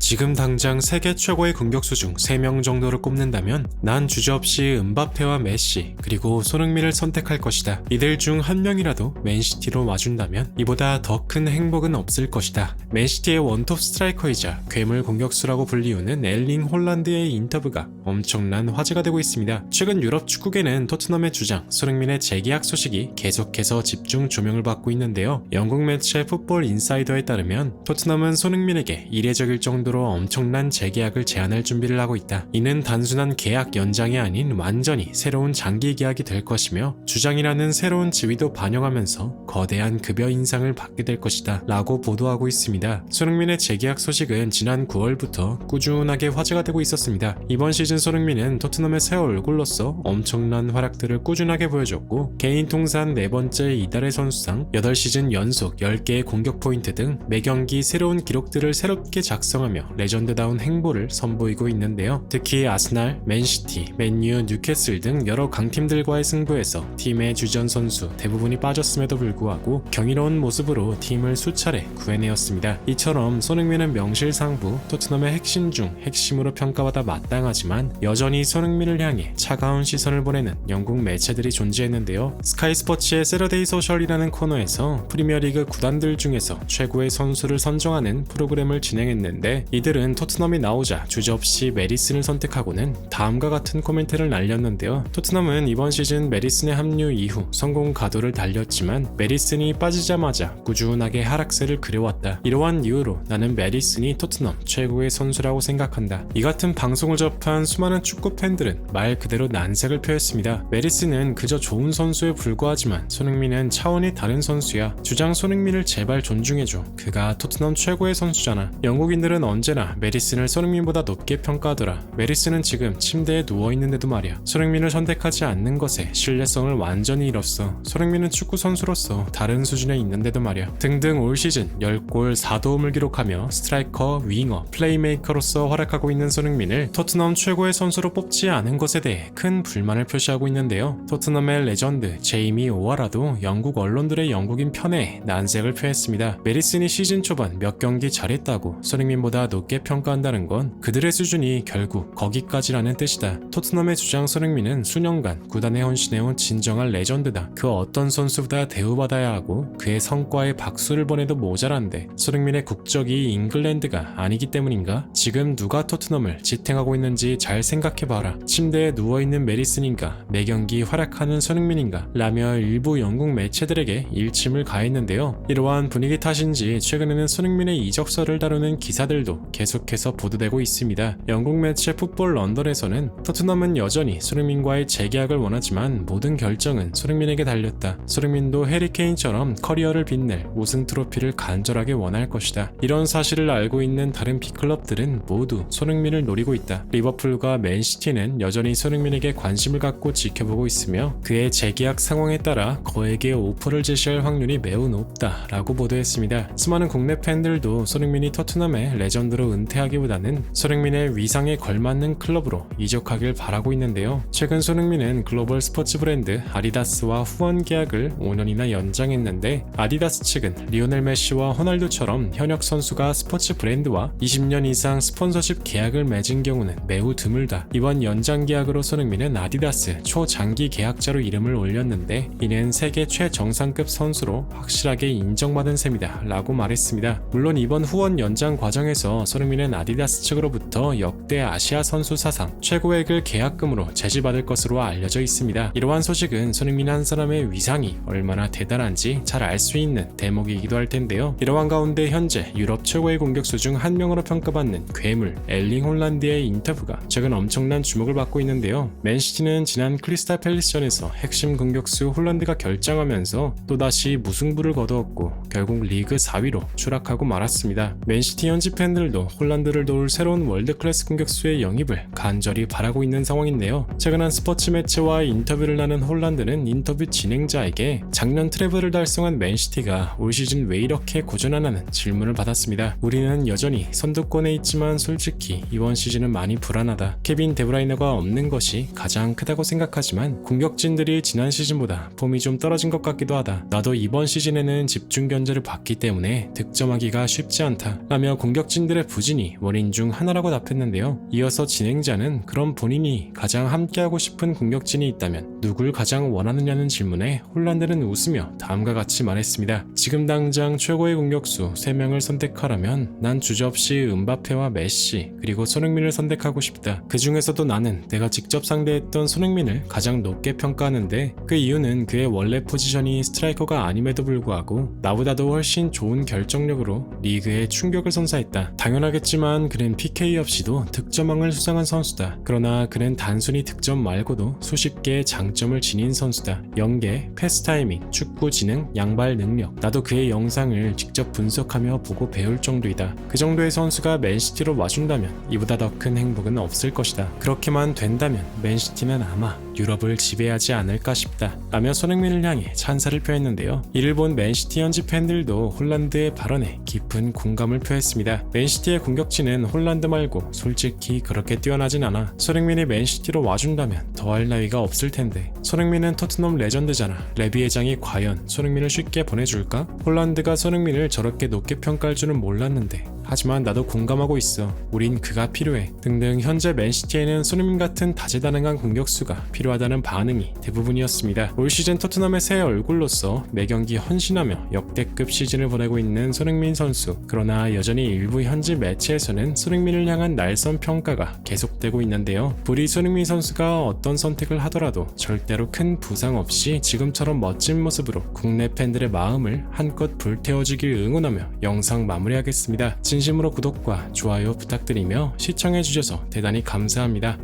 지금 당장 세계 최고의 공격수 중 3명 정도를 꼽는다면 난 주저없이 음바페와 메시 그리고 손흥민을 선택할 것이다. 이들 중 한 명이라도 맨시티로 와준다면 이보다 더 큰 행복은 없을 것이다. 맨시티의 원톱 스트라이커이자 괴물 공격수라고 불리우는 엘링 홀란드의 인터뷰가 엄청난 화제가 되고 있습니다. 최근 유럽 축구계는 토트넘의 주장 손흥민의 재계약 소식이 계속해서 집중 조명을 받고 있는데요. 영국 매체 풋볼 인사이더에 따르면 토트넘은 손흥민에게 이례적일 정도로 엄청난 재계약을 제안할 준비를 하고 있다. 이는 단순한 계약 연장이 아닌 완전히 새로운 장기 계약이 될 것이며 주장이라는 새로운 지위도 반영하면서 거대한 급여 인상을 받게 될 것이다 라고 보도하고 있습니다. 손흥민의 재계약 소식은 지난 9월부터 꾸준하게 화제가 되고 있었습니다. 이번 시즌 손흥민은 토트넘의 새 얼굴로서 엄청난 활약들을 꾸준하게 보여줬고 개인 통산 4번째 이달의 선수상, 8시즌 연속 10개의 공격 포인트 등 매경기 새로운 기록들을 새롭게 작성하며 레전드다운 행보를 선보이고 있는데요. 특히 아스날, 맨시티, 맨유, 뉴캐슬 등 여러 강팀들과의 승부에서 팀의 주전 선수 대부분이 빠졌음에도 불구하고 경이로운 모습으로 팀을 수차례 구해내었습니다. 이처럼 손흥민은 명실상부 토트넘의 핵심 중 핵심으로 평가받아 마땅하지만 여전히 손흥민을 향해 차가운 시선을 보내는 영국 매체들이 존재했는데요. 스카이 스포츠의 세러데이 소셜이라는 코너에서 프리미어리그 구단들 중에서 최고의 선수를 선정하는 프로그램을 진행했는데 이들은 토트넘이 나오자 주저없이 메리슨을 선택하고는 다음과 같은 코멘트를 날렸는데요. 토트넘은 이번 시즌 메리슨의 합류 이후 성공 가도를 달렸지만 메리슨이 빠지자마자 꾸준하게 하락세를 그려왔다. 이러한 이유로 나는 메리슨이 토트넘 최고의 선수라고 생각한다. 이 같은 방송을 접한 수많은 축구 팬들은 말 그대로 난색을 표했습니다. 메리슨은 그저 좋은 선수에 불과하지만 손흥민은 차원이 다른 선수야. 주장 손흥민을 제발 존중해줘. 그가 토트넘 최고의 선수잖아. 영국인들은 언제나 메리슨을 손흥민보다 높게 평가하더라. 메리슨은 지금 침대에 누워있는데도 말이야. 손흥민을 선택하지 않는 것에 신뢰성을 완전히 잃었어. 손흥민은 축구 선수로서 다른 수준에 있는데도 말이야. 등등 올 시즌 10골 4도움을 기록하며 스트라이커, 윙어, 플레이메이커로서 활약하고 있는 손흥민을 토트넘 최고의 선수로 뽑지 않은 것에 대해 큰 불만을 표시하고 있는데요. 토트넘의 레전드 제이미 오하라도 영국 언론들의 영국인 편에 난색을 표했습니다. 메리슨이 시즌 초반 몇 경기 잘했다고 손흥민보다 높게 평가한다는 건 그들의 수준이 결국 거기까지라는 뜻이다. 토트넘의 주장 손흥민은 수년간 구단에 헌신해온 진정한 레전드다. 그 어떤 선수보다 대우받아야 하고 그의 성과에 박수를 보내도 모자란데 손흥민의 국적이 잉글랜드가 아니기 때문인가? 지금 누가 토트넘을 지탱하고 있는지 잘 생각해봐라. 침대에 누워있는 메리슨인가? 매경기 활약하는 손흥민인가? 라며 일부 영국 매체들에게 일침을 가했는데요. 이러한 분위기 탓인지 최근에는 손흥민의 이적설을 다루는 기사들도 계속해서 보도되고 있습니다. 영국 매체 풋볼 런던에서는 토트넘은 여전히 손흥민과의 재계약을 원하지만 모든 결정은 손흥민에게 달렸다. 손흥민도 해리케인처럼 커리어를 빛낼 우승 트로피를 간절하게 원할 것이다. 이런 사실을 알고 있는 다른 빅클럽들은 모두 손흥민을 노리고 있다. 리버풀과 맨시티는 여전히 손흥민에게 관심을 갖고 지켜보고 있으며 그의 재계약 상황에 따라 그에게 오퍼를 제시할 확률이 매우 높다라고 보도했습니다. 수많은 국내 팬들도 손흥민이 토트넘의 레전드로 은퇴하기보다는 손흥민의 위상에 걸맞는 클럽으로 이적하길 바라고 있는데요. 최근 손흥민은 글로벌 스포츠 브랜드 아디다스와 후원 계약을 5년이나 연장했는데 아디다스 측은 리오넬 메시와 호날두처럼 현역 선수가 스포츠 브랜드와 20년 이상 스폰서십 계약을 맺은 경우는 매우 드물다. 이번 연장 계약으로 손흥민은 아디다스 초장기 계약자로 이름을 올렸는데 이는 세계 최정상급 선수로 확실하게 인정받은 셈이다 라고 말했습니다. 물론 이번 후원 연장 과정에서 손흥민은 아디다스 측으로부터 역대 아시아 선수 사상 최고액을 계약금으로 제지받을 것으로 알려져 있습니다. 이러한 소식은 손흥민 한 사람의 위상이 얼마나 대단한지 잘 알 수 있는 대목이기도 할 텐데요. 이러한 가운데 현재 유럽 최고의 공격수 중 한 명으로 평가받는 괴물 엘링 홀란드의 인터뷰가 최근 엄청난 주목을 받고 있는데요. 맨시티는 지난 크리스탈 팰리스전에서 핵심 공격수 홀란드가 결장하면서 또다시 무승부를 거두었고 결국 리그 4위로 추락하고 말았습니다. 맨시티 현지 팬들도 홀란드를 도울 새로운 월드클래스 공격수의 영입을 간절히 바라고 있는 상황인데요. 최근 한 스포츠 매체와 인터뷰를 나눈 홀란드는 인터뷰 진행자에게 작년 트래블을 달성한 맨시티가 올 시즌 왜 이렇게 고전하냐는 질문을 받았습니다. 우리는 여전히 선두권에 있지만 솔직히 이번 시즌은 많이 불안하다. 케빈 데브라이너가 없는 것이 가장 크다고 생각하지만 공격진들이 지난 시즌보다 폼이 좀 떨어진 것 같기도 하다. 나도 이번 시즌에는 집중 견제를 받기 때문에 득점하기가 쉽지 않다 라며 공격진들의 팬들의 부진이 원인 중 하나라고 답했는데요. 이어서 진행자는 그럼 본인이 가장 함께하고 싶은 공격진이 있다면 누굴 가장 원하느냐는 질문에 홀란드는 웃으며 다음과 같이 말했습니다. 지금 당장 최고의 공격수 3명을 선택하라면 난 주저없이 음바페와 메시 그리고 손흥민을 선택하고 싶다. 그 중에서도 나는 내가 직접 상대했던 손흥민을 가장 높게 평가하는데 그 이유는 그의 원래 포지션이 스트라이커가 아님에도 불구하고 나보다도 훨씬 좋은 결정력으로 리그에 충격을 선사했다. 당연하겠지만 그는 PK 없이도 득점왕을 수상한 선수다. 그러나 그는 단순히 득점 말고도 수십 개의 장점을 지닌 선수다. 연계, 패스 타이밍, 축구 지능, 양발 능력. 나도 그의 영상을 직접 분석하며 보고 배울 정도이다. 그 정도의 선수가 맨시티로 와준다면 이보다 더 큰 행복은 없을 것이다. 그렇게만 된다면 맨시티는 아마 유럽을 지배하지 않을까 싶다. 라며 손흥민을 향해 찬사를 표했는데요. 이를 본 맨시티 현지 팬들도 홀란드의 발언에 깊은 공감을 표했습니다. 맨시티의 공격진은 홀란드 말고 솔직히 그렇게 뛰어나진 않아. 손흥민이 맨시티로 와준다면 더할 나위가 없을 텐데. 손흥민은 토트넘 레전드잖아. 레비 회장이 과연 손흥민을 쉽게 보내줄까? 홀란드가 손흥민을 저렇게 높게 평가할 줄은 몰랐는데 하지만 나도 공감하고 있어. 우린 그가 필요해. 등등 현재 맨시티에는 손흥민 같은 다재다능한 공격수가 필요하다는 반응이 대부분이었습니다. 올 시즌 토트넘의 새 얼굴로서 매경기 헌신하며 역대급 시즌을 보내고 있는 손흥민 선수. 그러나 여전히 일부 현지 매체에서는 손흥민을 향한 날선 평가가 계속되고 있는데요. 부디 손흥민 선수가 어떤 선택을 하더라도 절대로 큰 부상 없이 지금처럼 멋진 모습으로 국내 팬들의 마음을 한껏 불태워주길 응원하며 영상 마무리하겠습니다. 진심으로 구독과 좋아요 부탁드리며 시청해주셔서 대단히 감사합니다.